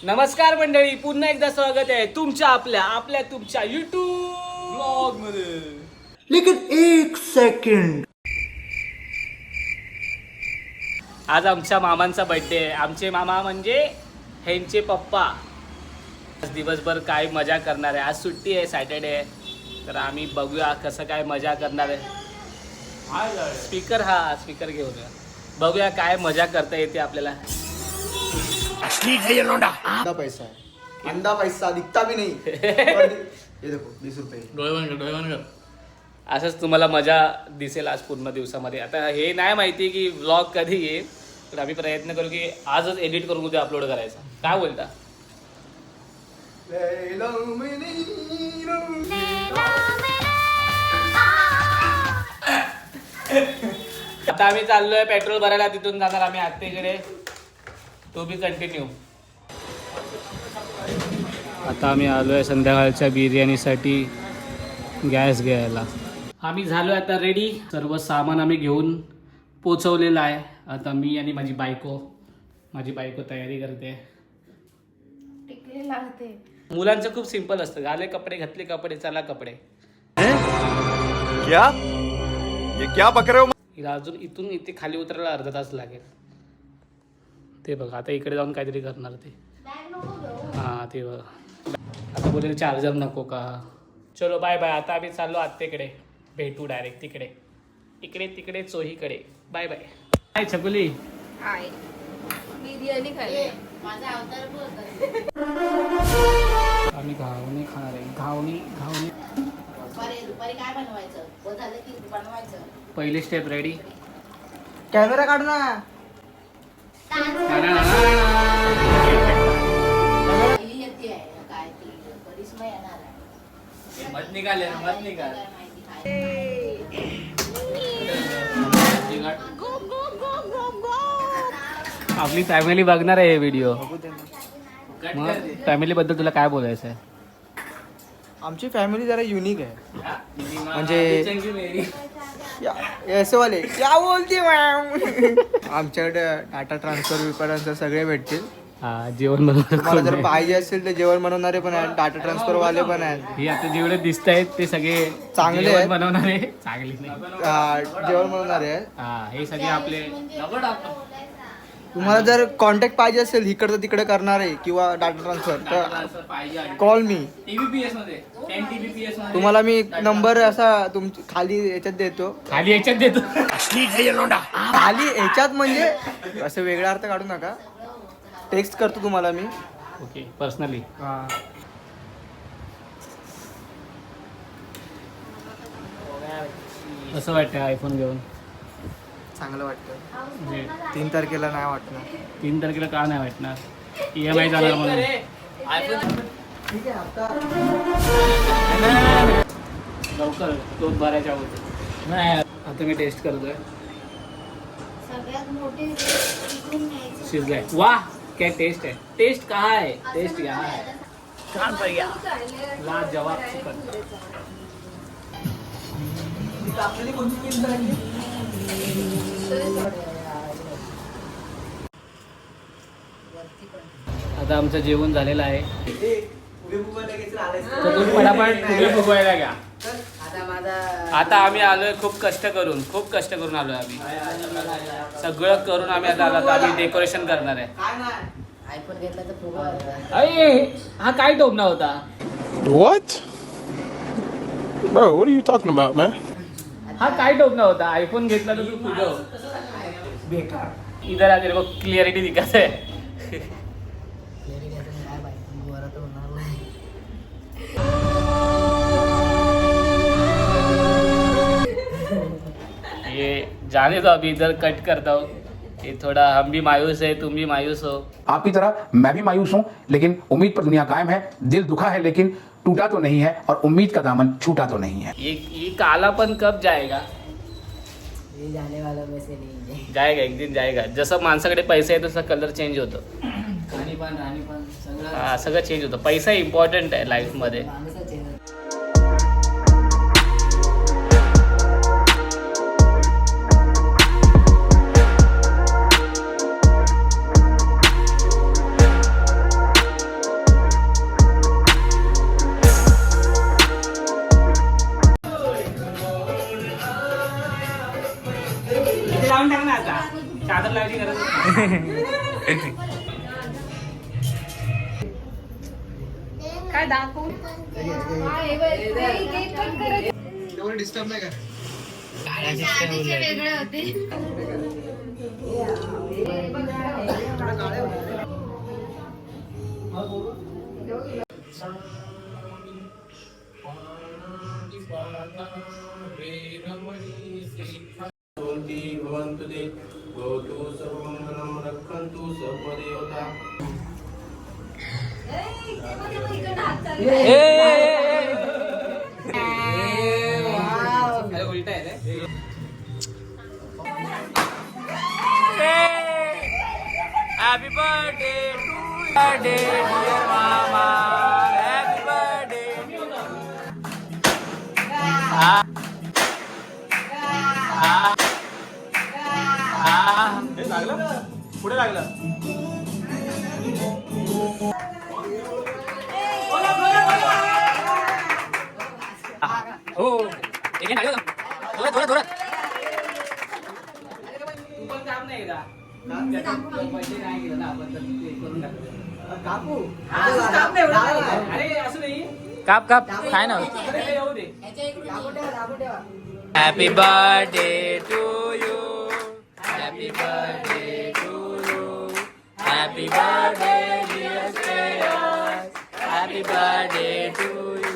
नमस्कार मंडळी, पुन्हा एकदा स्वागत आहे तुमच्या आपल्या तुमच्या YouTube ब्लॉग मध्ये. लेकिन एक सेकंड, आज आमच्या मामांचा बर्थडे आहे. आमचे मामा म्हणजे ह्यांचे पप्पा. आज दिवसभर काय मजा करणार आहे. आज सुट्टी आहे, सॅटर्डे आहे, तर आम्ही बघूया कसं काय मजा करणार आहे. स्पीकर घेऊन बघूया काय मजा करता येते आपल्याला. ठीक है ये लौंडा. अंधा पैसा है, अंधा पैसा दिखता भी नहीं. ये देखो 20 रुपये. डोळे कर. असंच तुम्हाला मजा दिसेल आज पूर्ण दिवसामध्ये. आता हे नाही माहिती की व्लॉग कधी येईल, तर आम्ही प्रयत्न करू की आजच एडिट करून उद्या अपलोड करायचा. काय बोलता? आता आम्ही चाललोय पेट्रोल भरायला. तिथून जाणार आम्ही आत्तेकडे. तो बी कंटिन्यू. आता आम्ही आलोय संध्याकाळच्या बिर्याणीसाठी गॅस घ्यायला. आम्ही झालोय आता रेडी. सर्व सामान आम्ही घेऊन पोचवलेलं आहे. आता मी आणि माझी बायको तयारी करते. टिकली लागते. मुलांचं खूप सिंपल असतं. घाले कपडे, घातले कपडे, चला कपडे. क्या ये क्या बक रहे हो? हिला अजून इथून इथे खाली उतरायला अर्धा तास लागेल. ते बघा आता इकडे जाऊन काहीतरी करणार ते. हां ते बघा. आता बोलेल चार्जर नको का. चलो बाय बाय. आता आम्ही चाललो आत्तेकडे. भेटू डायरेक्ट तिकडे. तिकडे चोहीकडे. Bye bye. काय छकुली? हाय. बिर्याणी खाल्ली. माझा अवतार आम्ही घावणी खाणार आहे. घावणी. दुपारी काय बनवायचं? झालं की बनवायचं. पहिली स्टेप रेडी. कॅमेरा काढ ना. काय ती करिश्मा येणार आहे. मत निघाल. आपली फॅमिली बघणार आहे हे व्हिडिओ. फॅमिली बद्दल तुला काय बोलायचं आहे? आमची फॅमिली जरा युनिक आहे. म्हणजे ऐसे वाले क्या बोलते मॅम. आमच्याकडे डाटा ट्रान्सफर सगळे भेटतील. हा, जेवण तुम्हाला जर बनवणार. पाहिजे असेल तर जेवण बनवणारे पण आहेत, डाटा ट्रान्सफर वाले पण आहेत. हे आता जेवढे दिसत आहेत ते सगळे चांगले जेवण आहेत. बनवणारे. चांगले नाही. जेवण बनवणारे आहेत. हा, हे सगळे आपले. तुम्हाला जर कॉन्टॅक्ट पाहिजे असेल इकडचं तिकडे करणारे किंवा डाटा ट्रान्सफर तर कॉल मी. तुम्हाला मी नंबर असा खाली याच्यात देतो. खाली याच्यात देतो. खाली याच्यात म्हणजे असं वेगळा अर्थ काढू नका. टेक्स्ट करतो तुम्हाला मी. Okay, personally. कसं वाटतं आयफोन घेऊन? चांगलं वाटतं. म्हणजे 3 तारखेला नाही वाटणार. 3 तारखेला का नाही वाटणार? EMI जाणार म्हणून. ठीक आहे आता लवकर 2 भरायच्या अगोदर. नाही आता मी टेस्ट करतोय. सगळ्यात मोठी शिजलाय. वा काय टेस्ट आहे. टेस्ट काय आहे? टेस्ट क्या है? लाजवाब चिकन. आता आमचं जेवण झालेलं आहे. तर तुम्ही पटापट पुढे फुगवायला घ्या. आता आम्ही आलोय खूप कष्ट करून आलोय आम्ही. सगळं करून आम्ही आता आलो. आम्ही डेकोरेशन करणार आहे. आयफोन घेतला तर फुगवा. अरे हा काय टोपणा होता? What? Bro, what are you talking about, man? हा काय टोपणा होता? आयफोन घेतला तर तू फुगव. इधर आ तेरे को क्लियरिटी दिखत है. ये जाने दो, अभी इधर कट करता हूँ. ये थोड़ा हम भी मायूस है, तुम भी मायूस हो. आपकी तरह मैं भी मायूस हूं, लेकिन उम्मीद पर दुनिया कायम है. दिल दुखा है लेकिन टूटा तो नहीं है, और उम्मीद का दामन छूटा तो नहीं है. ये कालापन कब जाएगा? ये जाने वाला में से नहीं है. जाएगा, एक दिन जाएगा. जसं माणसाकडे पैसा आहे तसा कलर चेंज होतो. राणी पण सगळं हा, सगळं चेंज होतं. पैसा इम्पॉर्टंट आहे लाईफमध्ये. माणसाचे काय दाखवू तेवढं डिस्टर्ब नाही का वेगळे होते उलटा आहे रे. Happy birthday to you. Birthday dear mama. Happy birthday to you. हे लागलं? पुढे लागलं. हो एक लागलं. थोडं तू पण काम नाही का? पैसे नाही गेलं ना आपण तर ते करून टाकलं. कापू अरे असं नाही. काप काय ना येऊ दे. Happy birthday to you. Happy birthday to you. Happy birthday dear Shreyas. Happy birthday to you.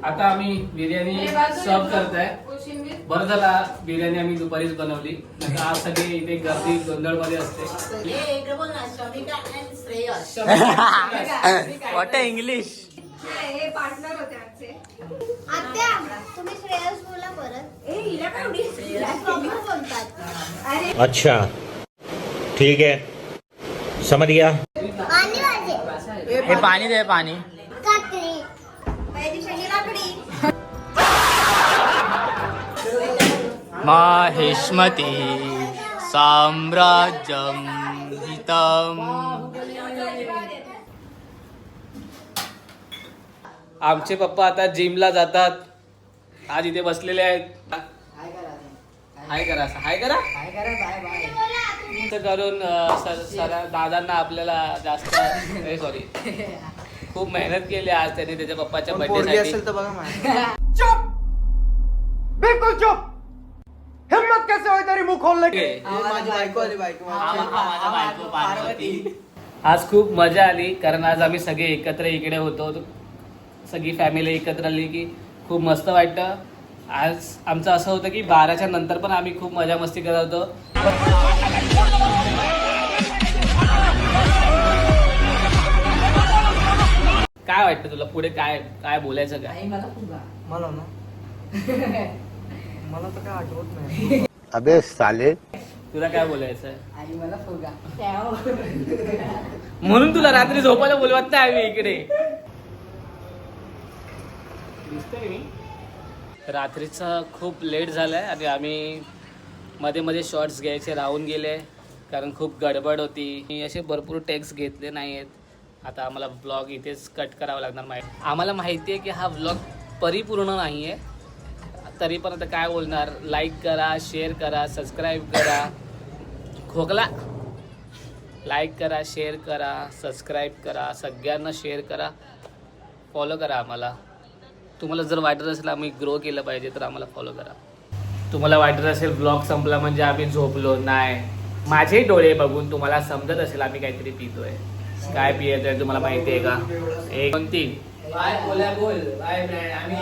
आता आम्ही बिर्याणी सर्व करताय. बरं झाला बिर्याणी आम्ही दुपारीच बनवली. नाहीतर आज सगळे इथे गर्दी गोंधळमध्ये असते. इकडे बोल ना, Shamika and Shreyas. What English. हे पार्टनर होते आमचे आत्या तुम्ही श्रेयस बोला परत. श्रेयस प्रॉपर बोलतात. अरे अच्छा ठीक है समझ गया. पाणी वाजे हे पाणी दे पाणी. काकडी पहिली शनी लाकडी. माहेश्मती साम्राज्यम हितम. आमचे पप्पा आता जिमला जातात. आज इथे बसलेले आहेत. हाय करा हाय करा करून दादांना आपल्याला जास्त सॉरी खूप मेहनत केली आज त्यांनी त्याच्या पप्पाच्या पोरगी बर्थडे असेल तर बघा माझ्या. बिल्कुल चुप. हिम्मत कैसे हुई तेरी मुंह खोलने की. माझी बायको आली बायको. आज खूप मजा आली कारण आज आम्ही सगळे एकत्र इकडे होतो. सगळी फॅमिली एकत्र आली की खूप मस्त वाटतं. आज आमचं असं होतं की 12च्या नंतर पण आम्ही खूप मजा मस्ती करत होतो. काय वाटतं तुला पुढे काय काय बोलायचं काय. मला ना मला तर काय आठवत नाही. अबे साले तुला काय बोलायचं म्हणून तुला रात्री झोपायला बोलवत नाही आम्ही इकडे. दिसतंय मी रात्रीचं खूप लेट झालंय आणि आम्ही मध्ये मध्ये शॉर्ट्स घ्यायचे राहून गेले कारण खूप गडबड होती. मी असे भरपूर टेक्स्ट घेतले नाही आहेत. आता आम्हाला ब्लॉग इथेच कट करावा लागणार. आम्हाला माहिती आहे की हा ब्लॉग परिपूर्ण नाही आहे तरी पण आता काय बोलणार. लाईक करा, शेअर करा, सबस्क्राईब करा. खोकला. लाईक करा, शेअर करा, सबस्क्राईब करा, सगळ्यांना शेअर करा, फॉलो करा आम्हाला. तुम्हाला जर वाटत असेल आम्ही ग्रो केलं पाहिजे तर आम्हाला फॉलो करा. तुम्हाला वाटत असेल ब्लॉग संपला म्हणजे आम्ही झोपलो नाही. माझे डोळे बघून तुम्हाला समजत असेल आम्ही काहीतरी पितोय. काय पियतोय तुम्हाला माहिती आहे का. 1 2 3 बाय बोल. बाय आम्ही